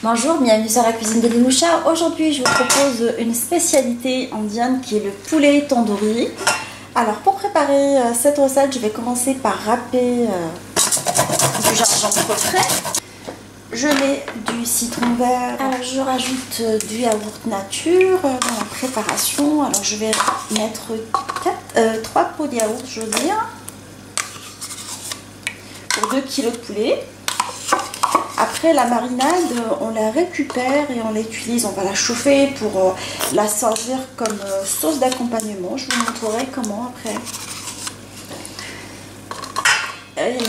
Bonjour, bienvenue sur la cuisine de Limoucha. Aujourd'hui, je vous propose une spécialité indienne qui est le poulet tandoori. Alors, pour préparer cette recette, je vais commencer par râper du gingembre frais. Je mets du citron vert. Alors, je rajoute du yaourt nature dans la préparation. Alors, je vais mettre 3 pots de yaourt, je veux dire, pour 2 kg de poulet. Après la marinade, on la récupère et on l'utilise, on va la chauffer pour la servir comme sauce d'accompagnement. Je vous montrerai comment après.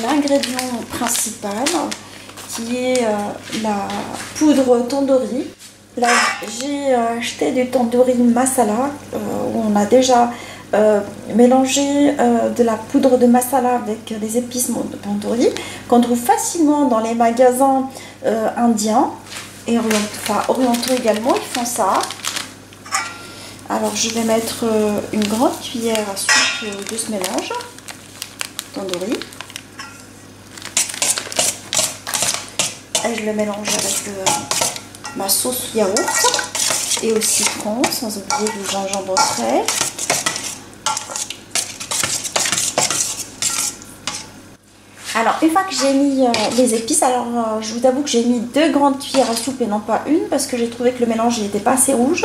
L'ingrédient principal qui est la poudre tandoori. Là, j'ai acheté du tandoori masala où on a déjà mélanger de la poudre de masala avec les épices tandoori qu'on trouve facilement dans les magasins indiens et orientaux également, ils font ça. Alors je vais mettre une grande cuillère à soupe de ce mélange tandoori et je le mélange avec ma sauce yaourt et au citron, sans oublier le gingembre frais. Alors, une fois que j'ai mis les épices, alors je vous avoue que j'ai mis 2 grandes cuillères à soupe et non pas une parce que j'ai trouvé que le mélange n'était pas assez rouge.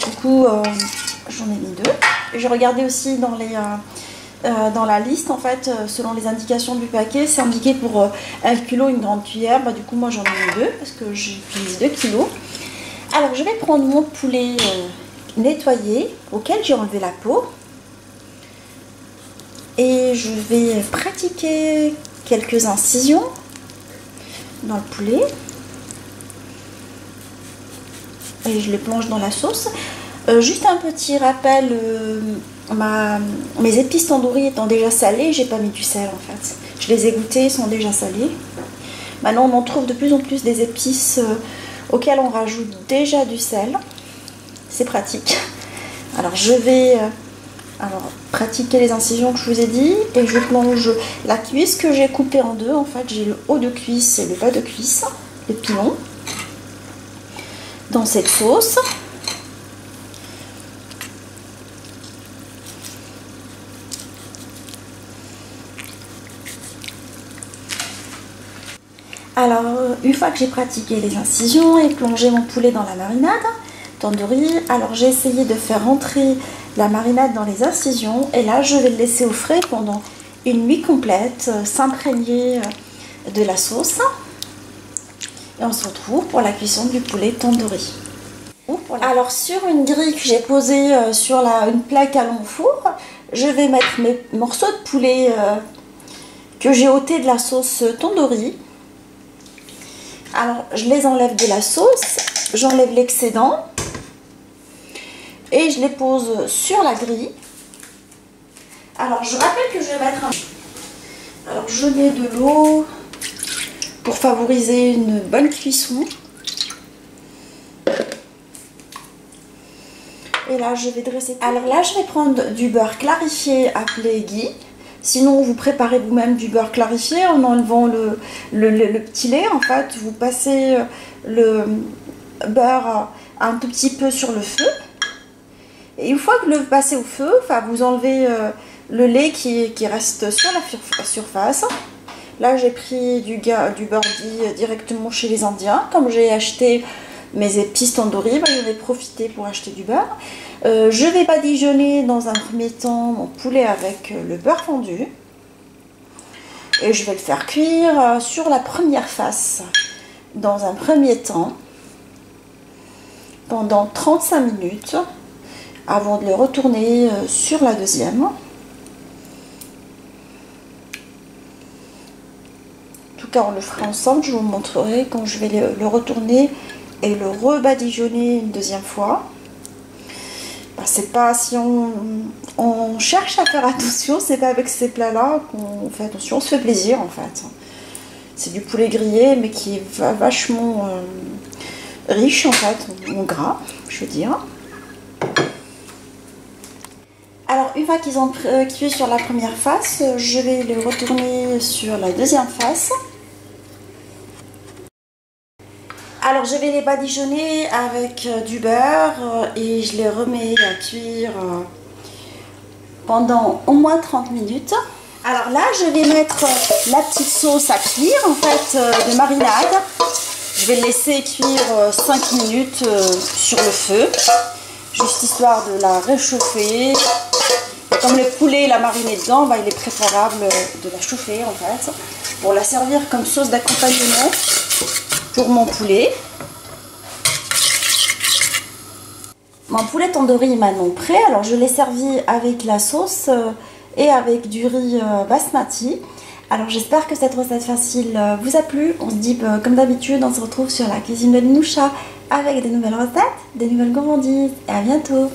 Du coup, j'en ai mis 2. J'ai regardé aussi dans la liste, en fait, selon les indications du paquet, c'est indiqué pour 1 kg une grande cuillère. Bah, du coup, moi j'en ai mis 2 parce que j'utilise 2 kg. Alors, je vais prendre mon poulet nettoyé auquel j'ai enlevé la peau et je vais pratiquer quelques incisions dans le poulet et je les plonge dans la sauce. Juste un petit rappel, mes épices tandoori étant déjà salées, j'ai pas mis du sel en fait. Je les ai goûtées, ils sont déjà salées. Maintenant on en trouve de plus en plus des épices auxquelles on rajoute déjà du sel. C'est pratique. Alors je vais pratiquer les incisions que je vous ai dit et je plonge la cuisse que j'ai coupée en deux. En fait, j'ai le haut de cuisse et le bas de cuisse, le pilon, dans cette sauce. Alors, une fois que j'ai pratiqué les incisions et plongé mon poulet dans la marinade tandoori, alors j'ai essayé de faire rentrer la marinade dans les incisions et là je vais le laisser au frais pendant une nuit complète, s'imprégner de la sauce et on se retrouve pour la cuisson du poulet tandoori. Alors sur une grille que j'ai posée sur une plaque à long four, je vais mettre mes morceaux de poulet que j'ai ôtés de la sauce tandoori. Alors je les enlève de la sauce, j'enlève l'excédent et je les pose sur la grille. Alors je rappelle que je vais mettre alors je mets de l'eau pour favoriser une bonne cuisson. Et là je vais dresser. Alors là je vais prendre du beurre clarifié appelé ghee. Sinon vous préparez vous-même du beurre clarifié en enlevant le petit lait. En fait vous passez le beurre un tout petit peu sur le feu. Et une fois que vous passez au feu, vous enlevez le lait qui reste sur la surface. Là, j'ai pris du beurre ghee directement chez les Indiens. Comme j'ai acheté mes épices tandoori, je vais profiter pour acheter du beurre. Je vais badigeonner dans un premier temps mon poulet avec le beurre fondu. Et je vais le faire cuire sur la première face dans un premier temps pendant 35 minutes. Avant de le retourner sur la deuxième. En tout cas, on le fera ensemble. Je vous montrerai quand je vais le retourner et le rebadigeonner une deuxième fois. C'est pas si on cherche à faire attention, c'est pas avec ces plats-là qu'on fait attention. On se fait plaisir en fait. C'est du poulet grillé, mais qui est vachement riche en fait, en gras, je veux dire. Alors une fois qu'ils ont cuit sur la première face, je vais le retourner sur la deuxième face. Alors je vais les badigeonner avec du beurre et je les remets à cuire pendant au moins 30 minutes. Alors là je vais mettre la petite sauce à cuire en fait de marinade. Je vais le laisser cuire 5 minutes sur le feu, juste histoire de la réchauffer. Et comme le poulet l'a mariné dedans, il est préférable de la chauffer en fait, pour la servir comme sauce d'accompagnement pour mon poulet. Mon poulet tandoori est maintenant prêt, alors je l'ai servi avec la sauce et avec du riz basmati. Alors j'espère que cette recette facile vous a plu. On se dit comme d'habitude, on se retrouve sur la cuisine de Nousha avec des nouvelles recettes, des nouvelles gourmandises et à bientôt.